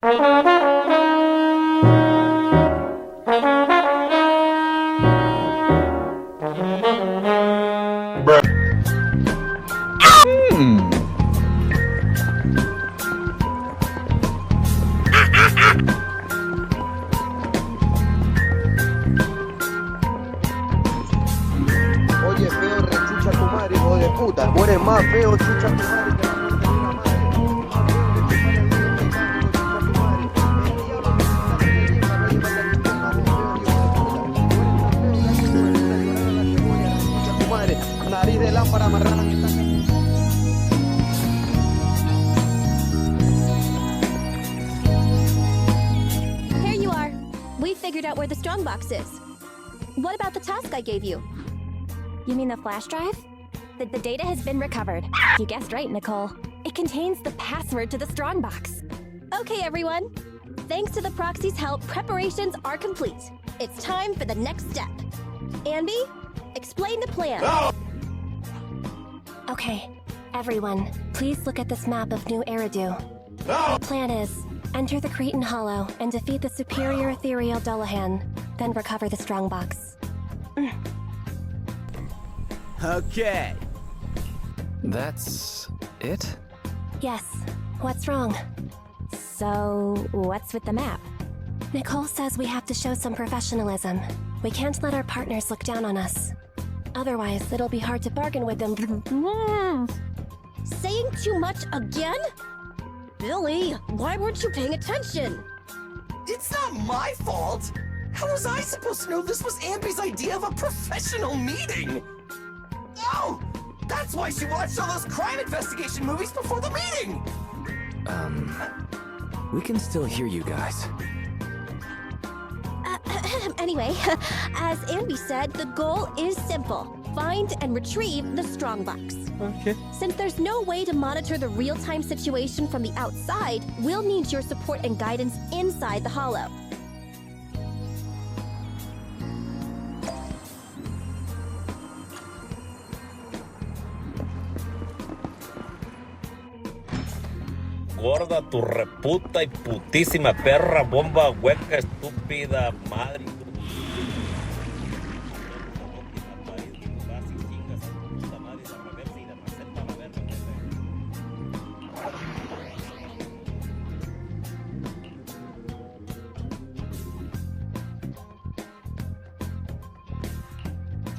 Oye, feo, rechucha tu madre, hijo de puta. Mueres más feo, chucha tu madre, que la muerte de una madre. Más feo que chupar el dedo de cambio, chucha tu madre. El diablo no se la lleva la chucha, más feo, hijo de puta. Mueres más feo, que la chucha de la cebolla, chucha tu madre. Nariz de lámpara marrana que está... Here you are. We figured out where the strongbox is. What about the task I gave you? You mean the flash drive? The data has been recovered. You guessed right, Nicole. It contains the password to the strongbox. Okay, everyone. Thanks to the proxy's help, preparations are complete. It's time for the next step. Anby, explain the plan. No! Okay, everyone, please look at this map of New Eridu. No! The plan is, enter the Cretan Hollow and defeat the superior ethereal Dullahan, then recover the strongbox. Okay. That's it? Yes. What's wrong? So, what's with the map? Nicole says we have to show some professionalism. We can't let our partners look down on us. Otherwise, it'll be hard to bargain with them. Saying too much again? Billy, why weren't you paying attention? It's not my fault! How was I supposed to know this was Amby's idea of a professional meeting? Oh! That's why she watched all those crime investigation movies before the meeting! We can still hear you guys. Anyway, as Amby said, the goal is simple. Find and retrieve the strongbox. Okay. Since there's no way to monitor the real-time situation from the outside, we'll need your support and guidance inside the Hollow. Gorda, tu reputa y putísima perra, bomba, hueca, estúpida, madre.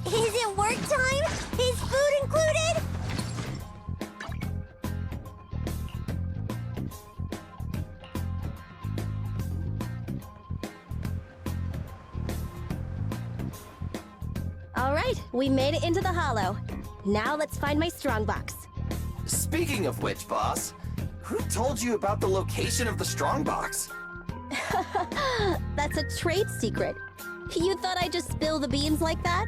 Is it work time? Is food included? All right, we made it into the Hollow. Now let's find my strongbox. Speaking of which, boss, who told you about the location of the strongbox? That's a trade secret. You thought I'd just spill the beans like that?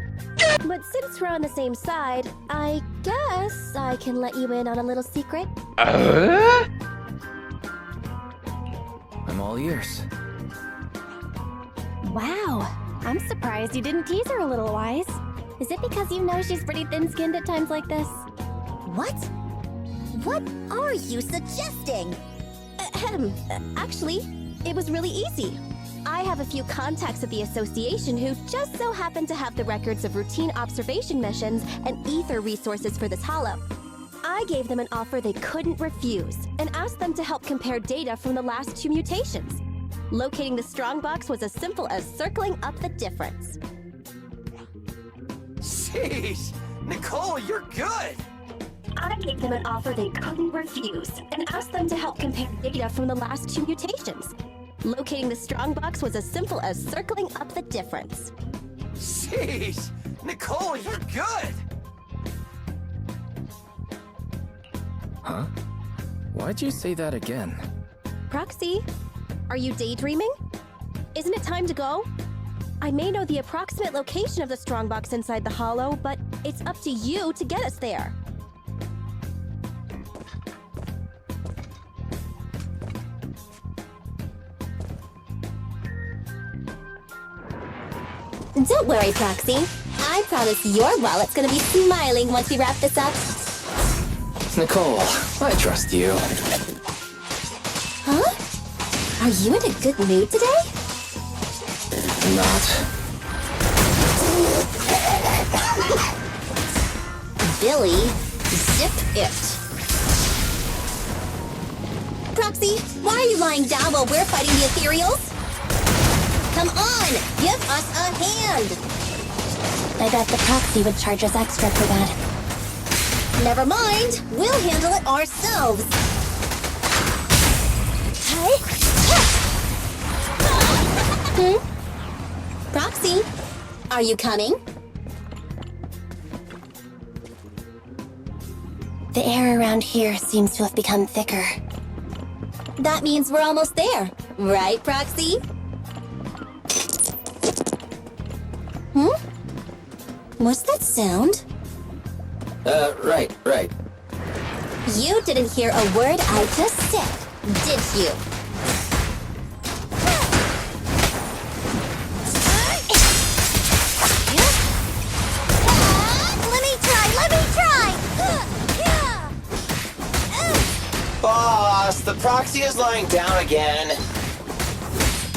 But since we're on the same side, I guess I can let you in on a little secret. I'm all ears. Wow, I'm surprised you didn't tease her a little, Wise. Is it because you know she's pretty thin-skinned at times like this? What? What are you suggesting? Actually, it was really easy. I have a few contacts at the association who just so happen to have the records of routine observation missions and ether resources for this Hollow. I gave them an offer they couldn't refuse and asked them to help compare data from the last 2 mutations. Locating the strongbox was as simple as circling up the difference. Sheesh! Nicole, you're good! I gave them an offer they couldn't refuse and asked them to help compare data from the last 2 mutations. Locating the strongbox was as simple as circling up the difference. Sheesh! Nicole, you're good! Huh? Why'd you say that again? Proxy, are you daydreaming? Isn't it time to go? I may know the approximate location of the strongbox inside the Hollow, but it's up to you to get us there. Don't worry, Proxy. I promise your wallet's gonna be smiling once we wrap this up. Nicole, I trust you. Huh? Are you in a good mood today? Not. Billy, zip it. Proxy, why are you lying down while we're fighting the ethereals? Come on, give us a hand. I bet the proxy would charge us extra for that. Never mind, we'll handle it ourselves. Proxy, are you coming? The air around here seems to have become thicker. That means we're almost there, right, Proxy? What's that sound? Right. You didn't hear a word I just said, did you? Let me try! Boss, the proxy is lying down again.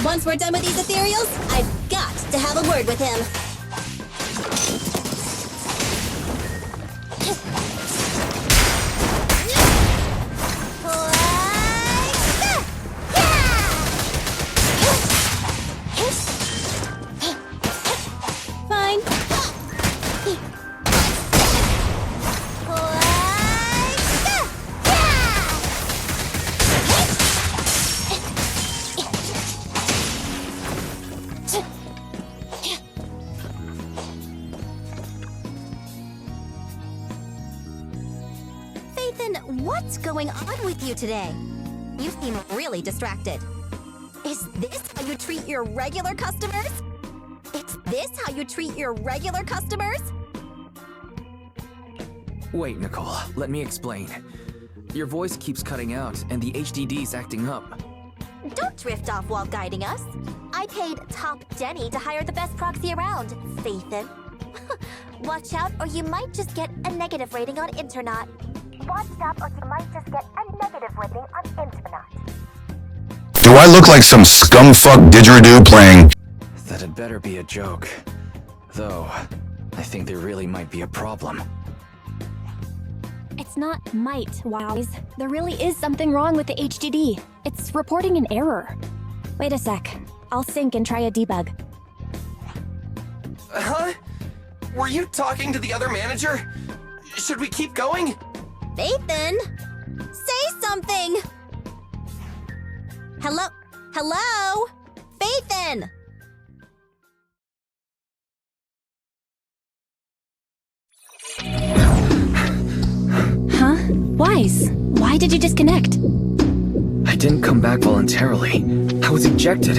Once we're done with these ethereals, I've got to have a word with him. Fine. Nathan, what's going on with you today? You seem really distracted. Is this how you treat your regular customers? Is this how you treat your regular customers? Wait, Nicole, let me explain. Your voice keeps cutting out, and the HDD's acting up. Don't drift off while guiding us. I paid Top Denny to hire the best proxy around, Fathin. Watch out, or you might just get a negative rating on Internet. Watch out, or you might just get a negative rating on Internet. Do I look like some scumfuck didgeridoo playing? That'd better be a joke. Though, I think there really might be a problem. It's not might, Wise. There really is something wrong with the HDD. It's reporting an error. Wait a sec. I'll sync and try a debug. Huh? Were you talking to the other manager? Should we keep going? Nathan! Say something! Hello? Hello? Fathin! Huh? Wise, why did you disconnect? I didn't come back voluntarily. I was ejected.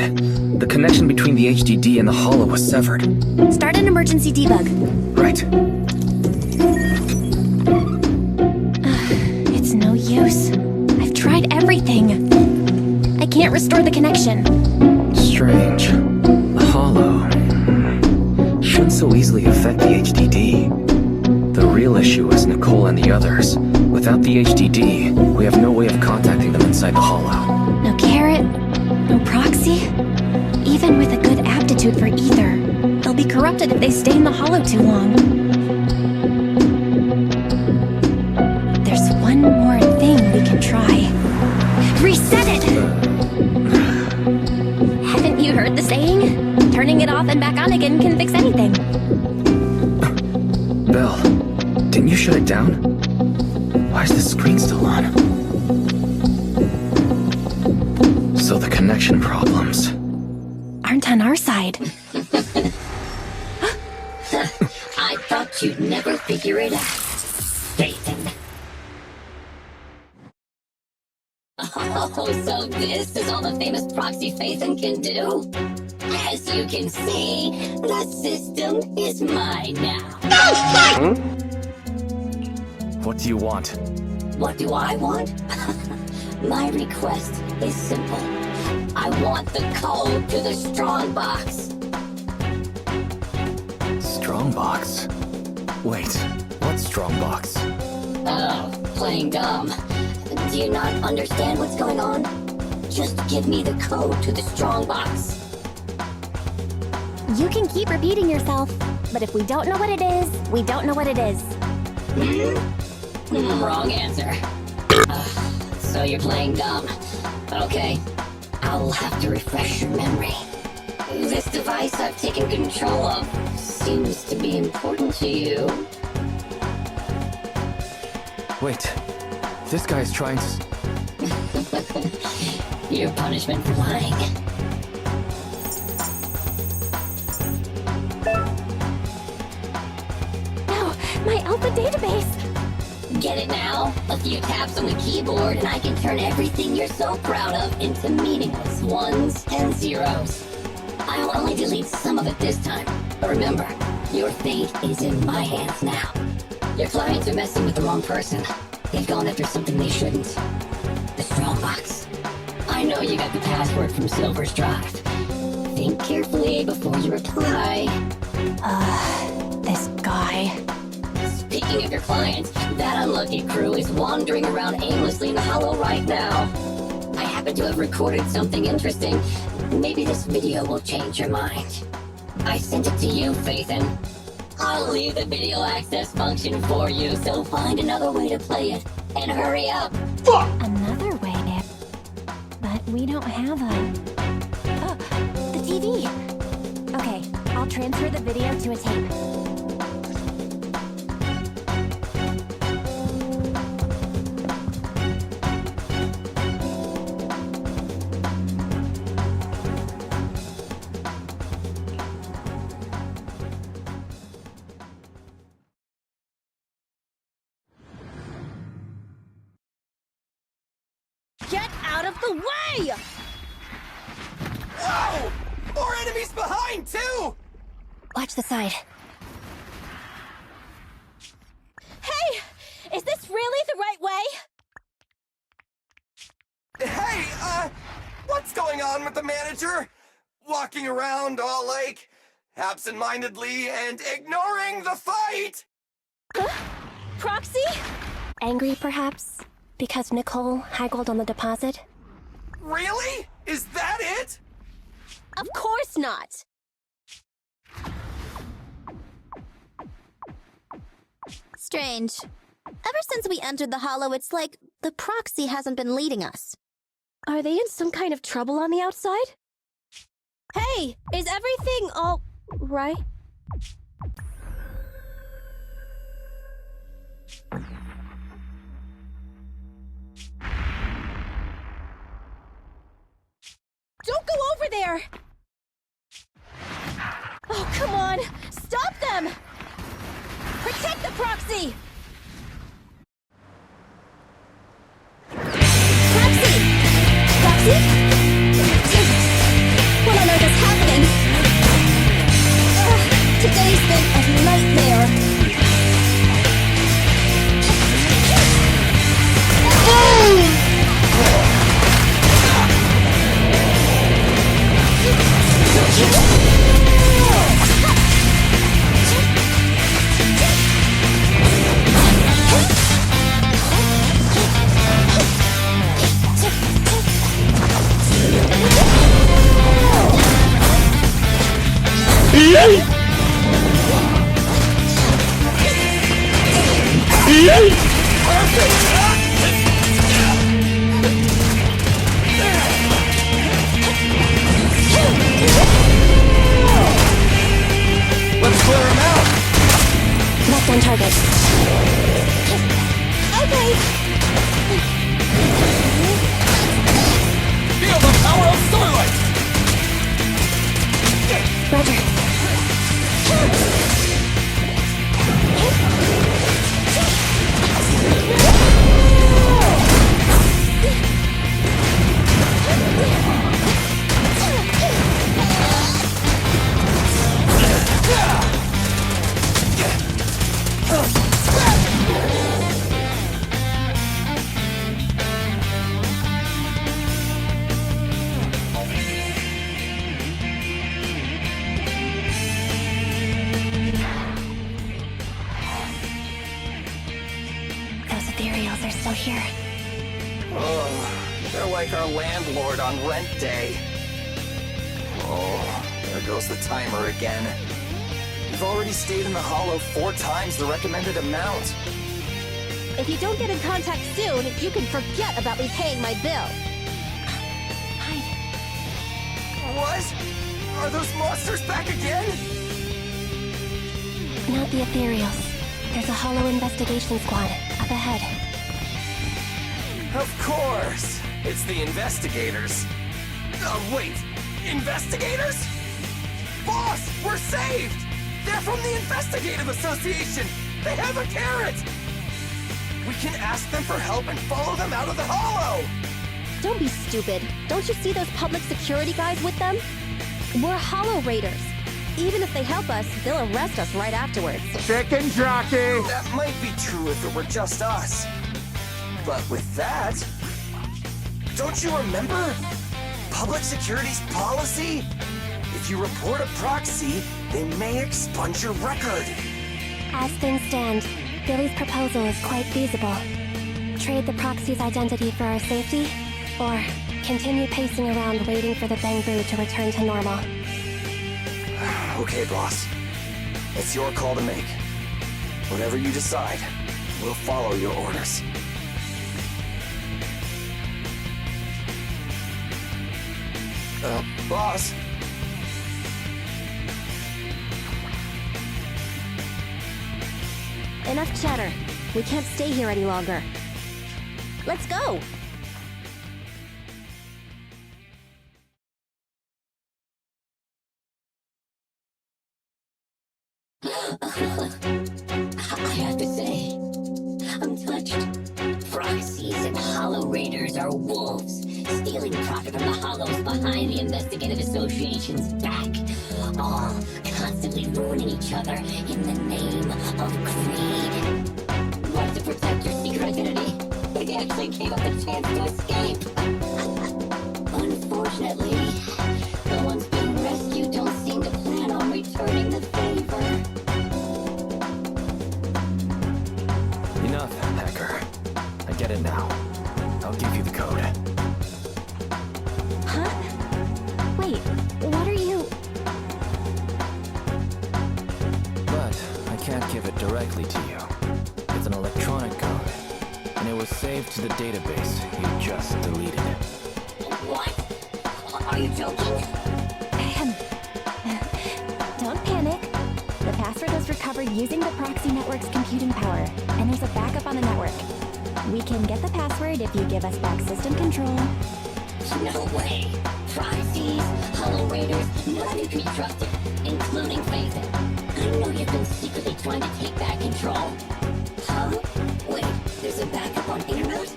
The connection between the HDD and the hollow was severed. Start an emergency debug. Right. It's no use. I've tried everything. I can't restore the connection. Strange. The hollow shouldn't so easily affect the HDD. The real issue is Nicole and the others. Without the HDD, we have no way of contacting them inside the hollow. No carrot, no proxy. Even with a good aptitude for either, they'll be corrupted if they stay in the hollow too long. There's one more thing we can try. Reset it! Haven't you heard the saying? Turning it off and back on again can fix anything. Belle, didn't you shut it down? Why is the screen still on? So the connection problems aren't on our side. I thought you'd never figure it out, Nathan. Oh, so this is all the famous proxy Fathin can do? As you can see, the system is mine now. What do you want? What do I want? My request is simple. I want the code to the strongbox. Strongbox? Wait, what strongbox? Oh, playing dumb. Do you not understand what's going on? Just give me the code to the strongbox. You can keep repeating yourself, but if we don't know what it is, we don't know what it is. Wrong answer. So you're playing dumb. Okay, I'll have to refresh your memory. This device I've taken control of seems to be important to you. Wait, this guy's trying to... Your punishment for lying. No, my Alpha database! Get it now? A few taps on the keyboard and I can turn everything you're so proud of into meaningless ones and zeros. I'll only delete some of it this time. But remember, your fate is in my hands now. Your clients are messing with the wrong person. They've gone after something they shouldn't. The strongbox. I know you got the password from Silver's drive. Think carefully before you reply. This guy. Speaking of your clients, that unlucky crew is wandering around aimlessly in the hollow right now. I happen to have recorded something interesting. Maybe this video will change your mind. I sent it to you, Faithin. I'll leave the video access function for you, so find another way to play it. And hurry up. Another way, but we don't have a... Oh, the TV! Okay, I'll transfer the video to a tape. Get out of the way! Whoa! More enemies behind, too! Watch the side. Hey! Is this really the right way? Hey, what's going on with the manager? Walking around all like, absent-mindedly and ignoring the fight! Huh? Proxy? Angry, perhaps? Because Nicole haggled on the deposit? Really? Is that it? Of course not! Strange. Ever since we entered the Hollow, it's like the proxy hasn't been leading us. Are they in some kind of trouble on the outside? Hey, is everything all right? Don't go over there! Oh, come on! Stop them! Protect the proxy! Proxy! Proxy? What on earth is happening? Today's been a nightmare. Let's clear him out! Left on target. Okay. Feel the power of starlight! Roger. Those ethereals are still here. They're like our landlord on rent day. Oh, there goes the timer again. You've already stayed in the Hollow 4 times the recommended amount. If you don't get in contact soon, you can forget about me paying my bill. What? Are those monsters back again? Not the Ethereals. There's a Hollow investigation squad up ahead. Of course! It's the investigators. Oh, wait. Investigators? Boss, we're saved! They're from the Investigative Association! They have a carrot! We can ask them for help and follow them out of the Hollow! Don't be stupid. Don't you see those public security guys with them? We're Hollow Raiders. Even if they help us, they'll arrest us right afterwards. Chicken jockey! That might be true if it were just us. But with that... Don't you remember? Public security's policy? If you report a proxy, they may expunge your record. As things stand, Billy's proposal is quite feasible. Trade the proxy's identity for our safety, or continue pacing around waiting for the Bangbu to return to normal. Okay, boss. It's your call to make. Whatever you decide, we'll follow your orders. Boss? Enough chatter. We can't stay here any longer. Let's go! I have to say, I'm touched. Proxies and Hollow Raiders are wolves, stealing profit from the Hollows behind the Investigative Association's back, all constantly ruining each other in the name of greed. Want to protect your secret identity? They actually gave up the chance to escape. Unfortunately, the ones being rescued don't seem to plan on returning the favor. Enough, hacker. I get it now. I'll give you the code. Huh? Wait, what are you... But I can't give it directly to you. It's an electronic code, and it was saved to the database you just deleted. What? Are you joking? Don't panic. The password was recovered using the proxy network's computing power, and there's a backup on the network. We can get the password if you give us back system control. No way. Proxies, Hollow Raiders, none of you can be trusted, including Phaeton. I know you've been secretly trying to take back control. Huh? Wait, there's a backup on internet?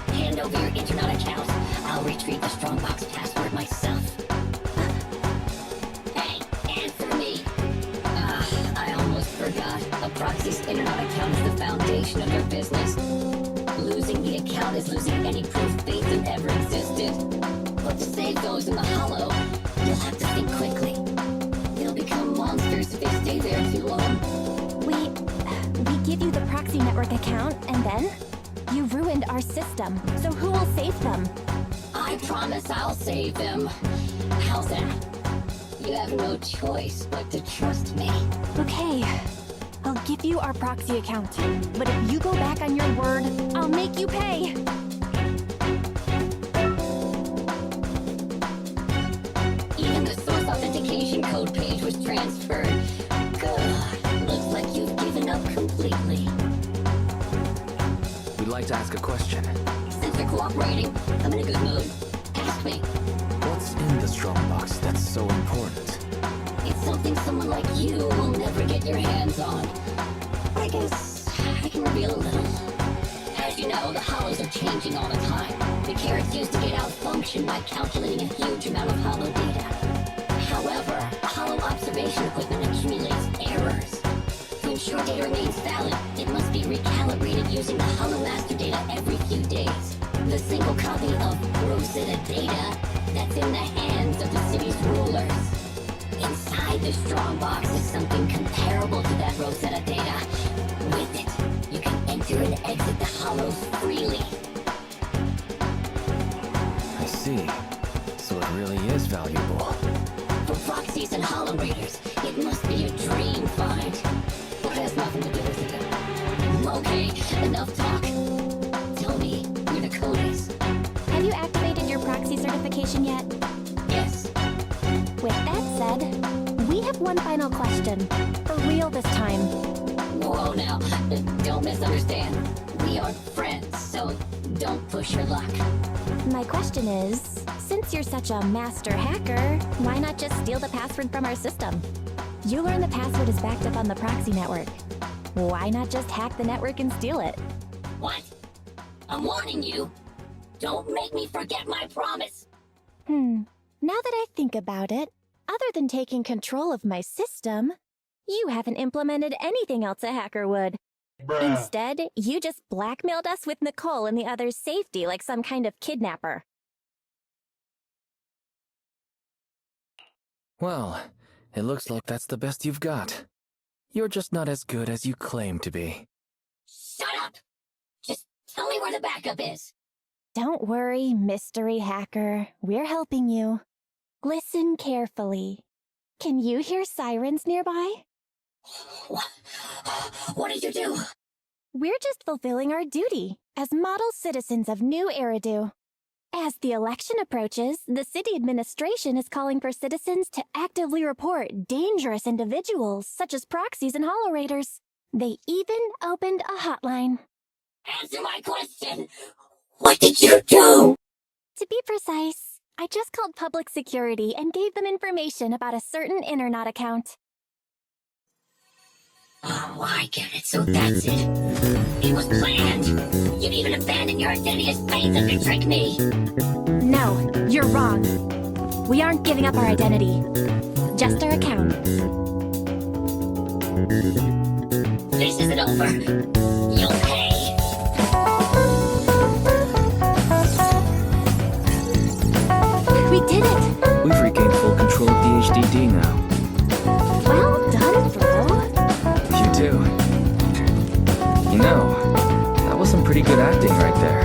Hand over your internet account. I'll retrieve the Strongbox password myself. Hey, answer me! I almost forgot. A proxy's internet account is the foundation of your business. Losing the account is losing any proof Phaeton ever existed. But to save those in the Hollow, you'll have to think quickly. They'll become monsters if they stay there too long. We give you the proxy network account, and then? You ruined our system, so who will save them? I promise I'll save them. How's that? You have no choice but to trust me. Okay, I'll give you our proxy account, but if you go back on your word, I'll make you pay! Even the source authentication code page was transferred. Good. Looks like you've given up completely. We'd like to ask a question. Since you're cooperating, I'm in a good mood. Ask me. What's in the Strongbox that's so important? It's something someone like you will never get your hands on. I guess I can reveal a little. As you know, the Hollows are changing all the time. The carrots used to get outfunctioned by calculating a huge amount of Hollow data. However, Hollow observation equipment accumulates errors. To ensure data remains valid, it must be recalibrated using the Hollow master data every few days. The single copy of Rosetta data that's in the hands of the city's rulers. Inside the Strongbox is something comparable to that Rosetta data. With it, you can enter and exit the Hollows freely. you activated your proxy certification yet? Yes. With that said, we have one final question. For real this time. Whoa now, don't misunderstand. We are friends, so don't push your luck. My question is, since you're such a master hacker, why not just steal the password from our system? You learn the password is backed up on the proxy network. Why not just hack the network and steal it? What? I'm warning you. Don't make me forget my promise. Now that I think about it, other than taking control of my system, you haven't implemented anything else a hacker would. Instead, you just blackmailed us with Nicole and the others' safety like some kind of kidnapper. Well, it looks like that's the best you've got. You're just not as good as you claim to be. Shut up! Just tell me where the backup is. Don't worry, mystery hacker. We're helping you. Listen carefully. Can you hear sirens nearby? What did you do? We're just fulfilling our duty as model citizens of New Eridu. As the election approaches, the city administration is calling for citizens to actively report dangerous individuals such as proxies and holo raiders. They even opened a hotline. Answer my question! What did you do? To be precise, I just called public security and gave them information about a certain internet account. Oh, I get it, so that's it. It was planned. You'd even abandon your identity as faith to trick me. No, you're wrong. We aren't giving up our identity. Just our account. This isn't over. You'll pay. We did it! We've regained full control of the HDD now. Well done, Flo. You too. You know, that was some pretty good acting right there.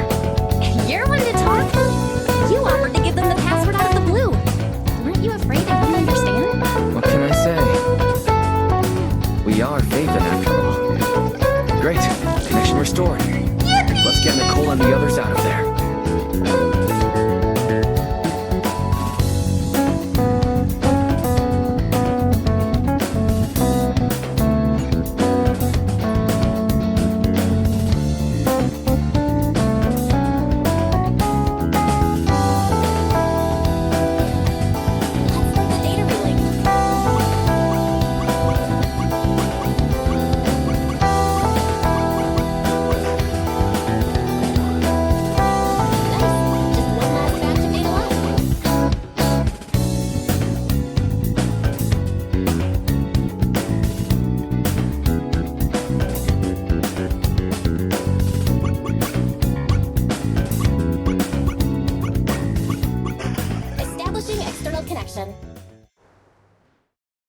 You're one to talk. You offered to give them the password out of the blue. Weren't you afraid they wouldn't understand? What can I say? We are Faven after all. Great. Connection restored. Let's get Nicole and the others out of there.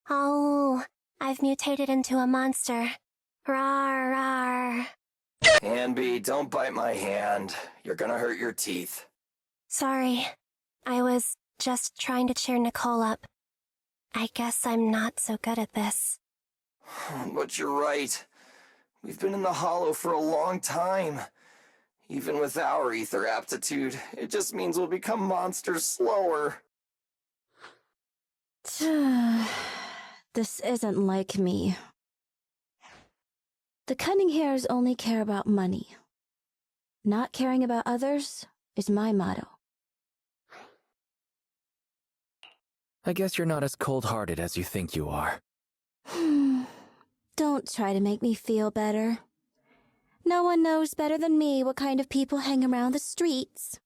Oh, I've mutated into a monster. Rar, rar. Anby, don't bite my hand. You're gonna hurt your teeth. Sorry. I was just trying to cheer Nicole up. I guess I'm not so good at this. But you're right. We've been in the Hollow for a long time. Even with our ether aptitude, it just means we'll become monsters slower. This isn't like me. The cunning hairs only care about money. Not caring about others is my motto. I guess you're not as cold-hearted as you think you are. Don't try to make me feel better. No one knows better than me what kind of people hang around the streets.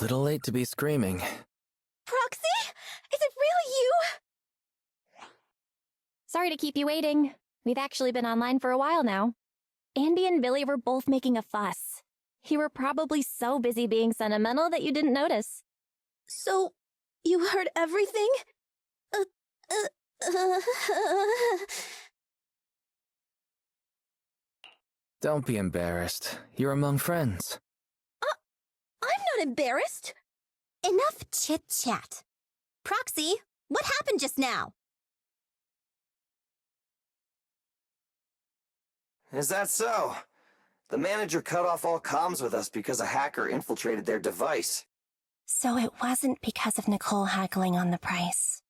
Little late to be screaming. Proxy? Is it really you? Sorry to keep you waiting. We've actually been online for a while now. Andy and Billy were both making a fuss. You were probably so busy being sentimental that you didn't notice. So, you heard everything? Don't be embarrassed. You're among friends. I'm not embarrassed. Enough chit-chat. Proxy, what happened just now? Is that so? The manager cut off all comms with us because a hacker infiltrated their device. So it wasn't because of Nicole haggling on the price.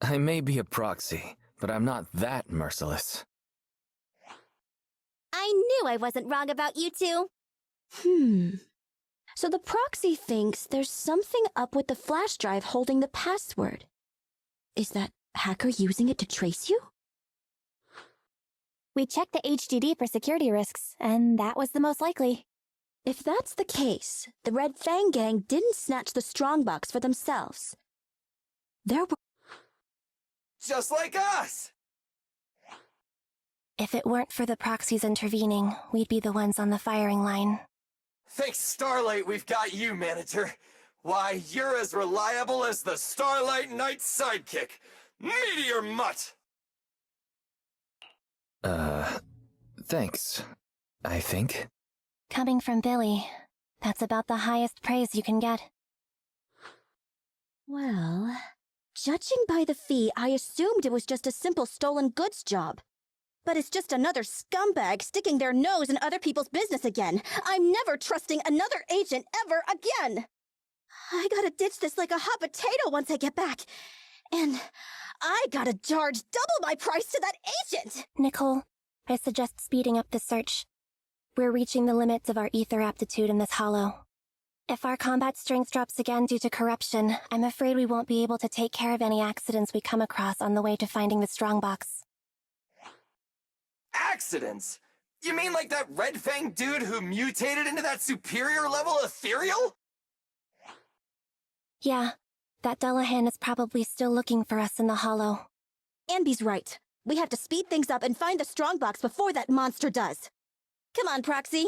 I may be a proxy, but I'm not that merciless. I knew I wasn't wrong about you two. So the proxy thinks there's something up with the flash drive holding the password. Is that hacker using it to trace you? We checked the HDD for security risks, and that was the most likely. If that's the case, the Red Fang gang didn't snatch the strongbox for themselves. There were... Just like us! If it weren't for the proxies intervening, we'd be the ones on the firing line. Thanks Starlight, we've got you, manager. Why, you're as reliable as the Starlight Knight's sidekick, Meteor Mutt! Thanks. I think. Coming from Billy, that's about the highest praise you can get. Well, judging by the fee, I assumed it was just a simple stolen goods job. But it's just another scumbag sticking their nose in other people's business again. I'm never trusting another agent ever again. I gotta ditch this like a hot potato once I get back. And I gotta charge double my price to that agent! Nicole, I suggest speeding up the search. We're reaching the limits of our ether aptitude in this hollow. If our combat strength drops again due to corruption, I'm afraid we won't be able to take care of any accidents we come across on the way to finding the strongbox. Accidents? You mean like that Red Fang dude who mutated into that superior level ethereal? Yeah, that Dullahan is probably still looking for us in the hollow. Anby's right. We have to speed things up and find the strongbox before that monster does. Come on, Proxy.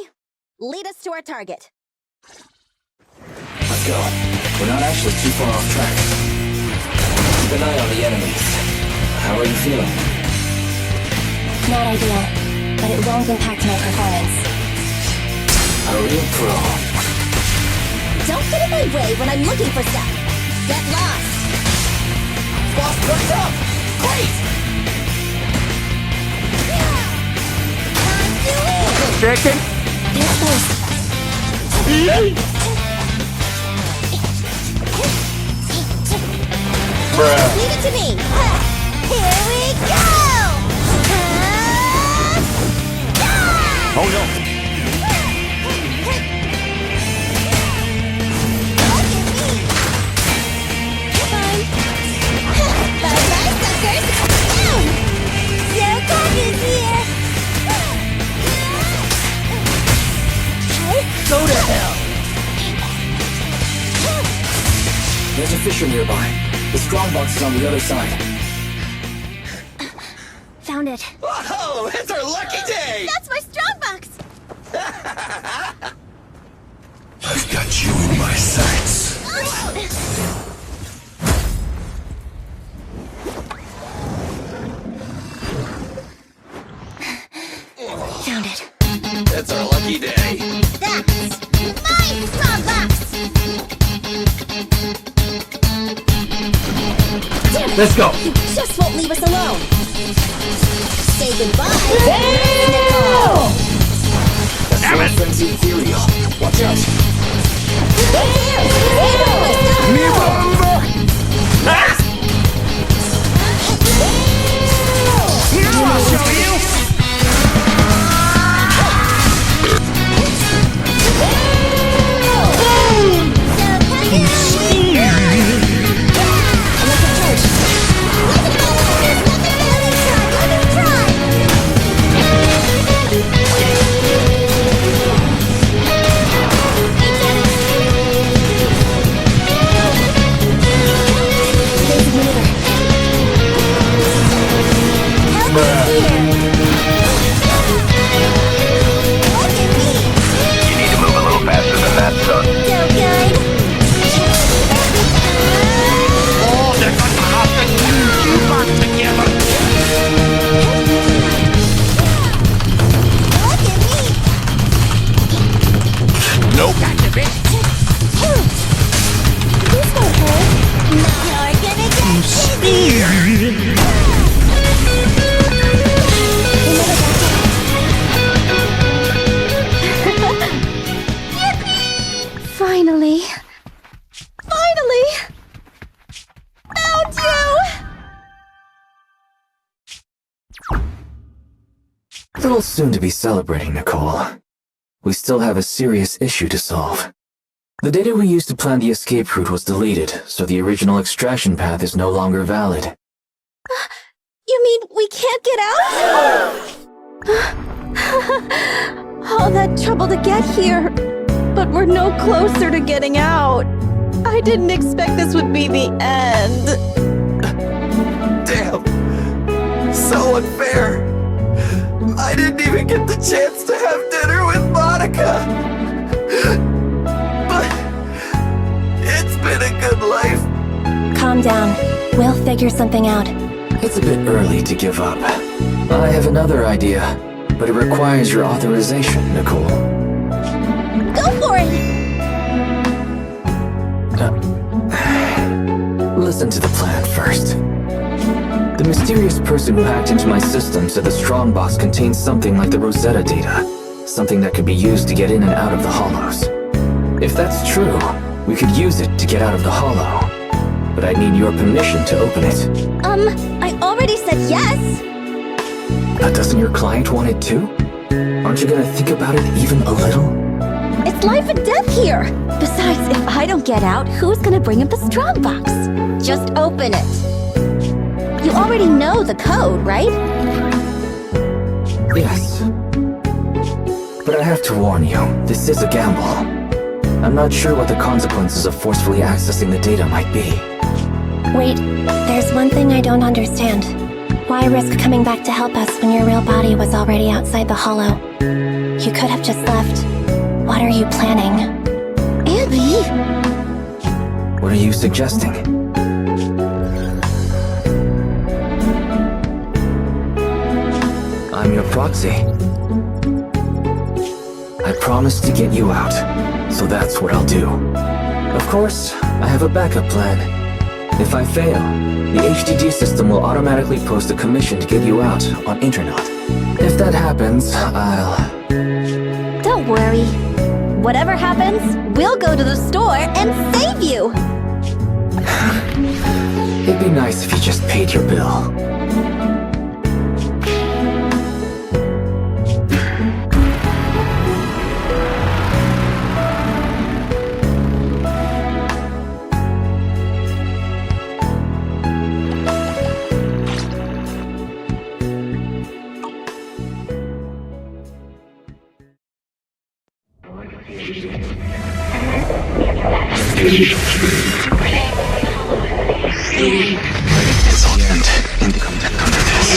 Lead us to our target. Let's go. We're not actually too far off track. Keep an eye on the enemies. How are you feeling? Not ideal, but it won't impact my performance. A real pro. Don't get in my way when I'm looking for stuff. Get lost. Boss perked up! Great! Chicken? You're close. Bruh. Leave it to me. Here we go! Oh no. Bye-bye, suckers! Down! Zero Coffee's here! Go to hell! There's a fissure nearby. The strongbox is on the other side. Found it. Whoa! It's our lucky day! That's my strongbox! I've got you in my sights. Found it. It's our lucky day! That's my strongbox! Damn it! Let's go. You just won't leave us alone! Say goodbye! Nicole! Damn it! Frenzy ethereal. Watch out. Mi bomba! Now I'll show you. Little soon to be celebrating, Nicole. We still have a serious issue to solve. The data we used to plan the escape route was deleted, so the original extraction path is no longer valid. You mean we can't get out? All that trouble to get here, but we're no closer to getting out. I didn't expect this would be the end. Damn. So unfair. I didn't even get the chance to have dinner with Monica. But it's been a good life. Calm down. We'll figure something out. It's a bit early to give up. I have another idea, but it requires your authorization, Nicole. Go for it! Listen to the plan first. The mysterious person who hacked into my system said the strongbox contains something like the Rosetta data, something that could be used to get in and out of the hollows. If that's true, we could use it to get out of the hollow. But I'd need your permission to open it. I already said yes! Doesn't your client want it too? Aren't you gonna think about it even a little? It's life and death here! Besides, if I don't get out, who's gonna bring up the strongbox? Just open it. You already know the code, right? Yes. But I have to warn you, this is a gamble. I'm not sure what the consequences of forcefully accessing the data might be. Wait, there's one thing I don't understand. Why risk coming back to help us when your real body was already outside the hollow? You could have just left. What are you planning? Abby! What are you suggesting? I'm your proxy. I promised to get you out, so that's what I'll do. Of course, I have a backup plan. If I fail, the HDD system will automatically post a commission to get you out on internet. If that happens, I'll... Don't worry. Whatever happens, we'll go to the store and save you! It'd be nice if you just paid your bill. Consultant, income to come to this.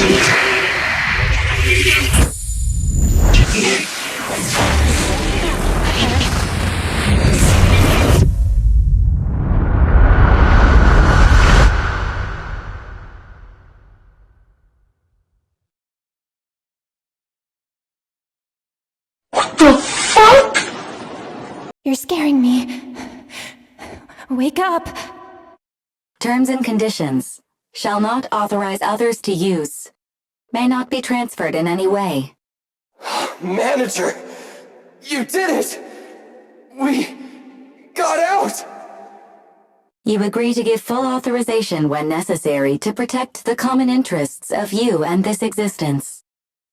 What the fuck? You're scaring me. Wake up! Terms and conditions. Shall not authorize others to use. May not be transferred in any way. Manager! You did it! We got out! You agree to give full authorization when necessary to protect the common interests of you and this existence.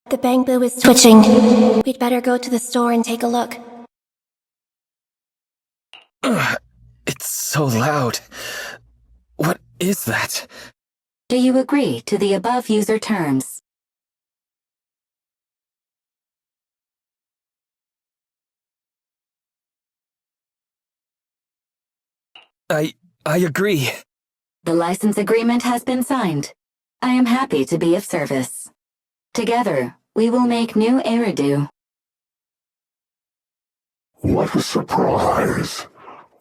The bamboo is twitching. We'd better go to the store and take a look. It's so loud. What is that? Do you agree to the above user terms? I agree. The license agreement has been signed. I am happy to be of service. Together, we will make new Eridu. What a surprise.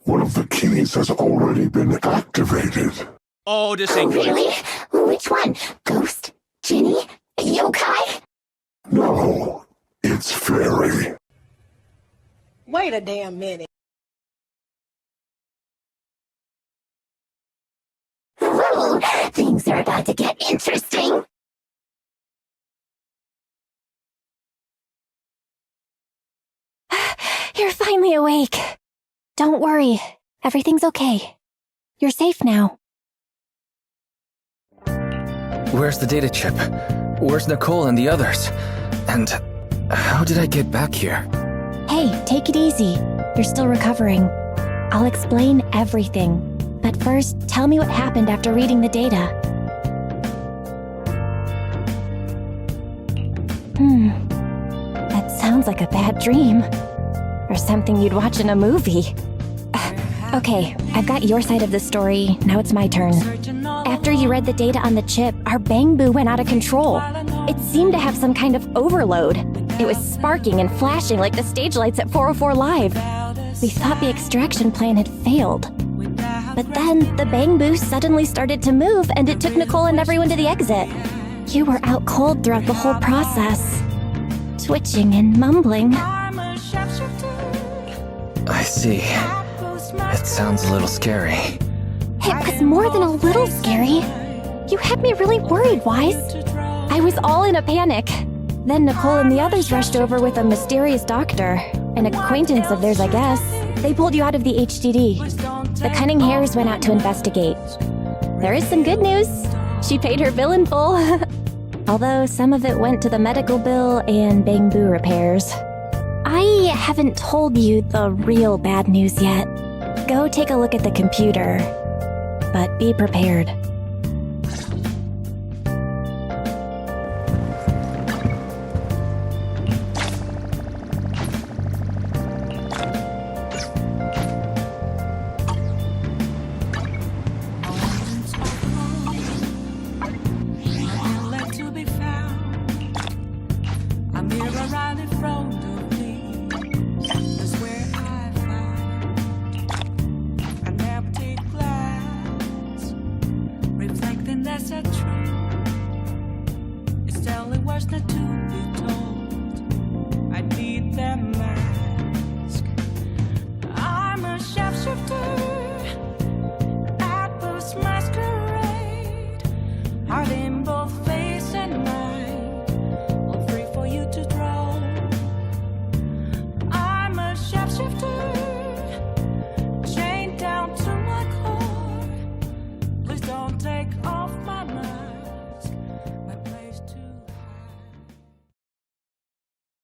One of the keys has already been activated. Oh, this ain't good. Really? Which one? Ghost? Genie? Yokai? No, it's fairy. Wait a damn minute. Ooh, things are about to get interesting. You're finally awake. Don't worry. Everything's okay. You're safe now. Where's the data chip? Where's Nicole and the others? And How did I get back here? Hey, take it easy. You're still recovering. I'll explain everything. But first, tell me what happened after reading the data. That sounds like a bad dream. Or something you'd watch in a movie. Okay, I've got your side of the story. Now it's my turn. After you read the data on the chip, our Bang Boo went out of control. It seemed to have some kind of overload. It was sparking and flashing like the stage lights at 404 Live. We thought the extraction plan had failed. But then, the Bang Boo suddenly started to move and it took Nicole and everyone to the exit. You were out cold throughout the whole process. Twitching and mumbling. I see. It sounds a little scary. It was more than a little scary. You had me really worried, Wise. I was all in a panic. Then Nicole and the others rushed over with a mysterious doctor. An acquaintance of theirs, I guess. They pulled you out of the HDD. The Cunning Hares went out to investigate. There is some good news. She paid her bill in full. Although some of it went to the medical bill and Bang Boo repairs. I haven't told you the real bad news yet. Go take a look at the computer. But be prepared.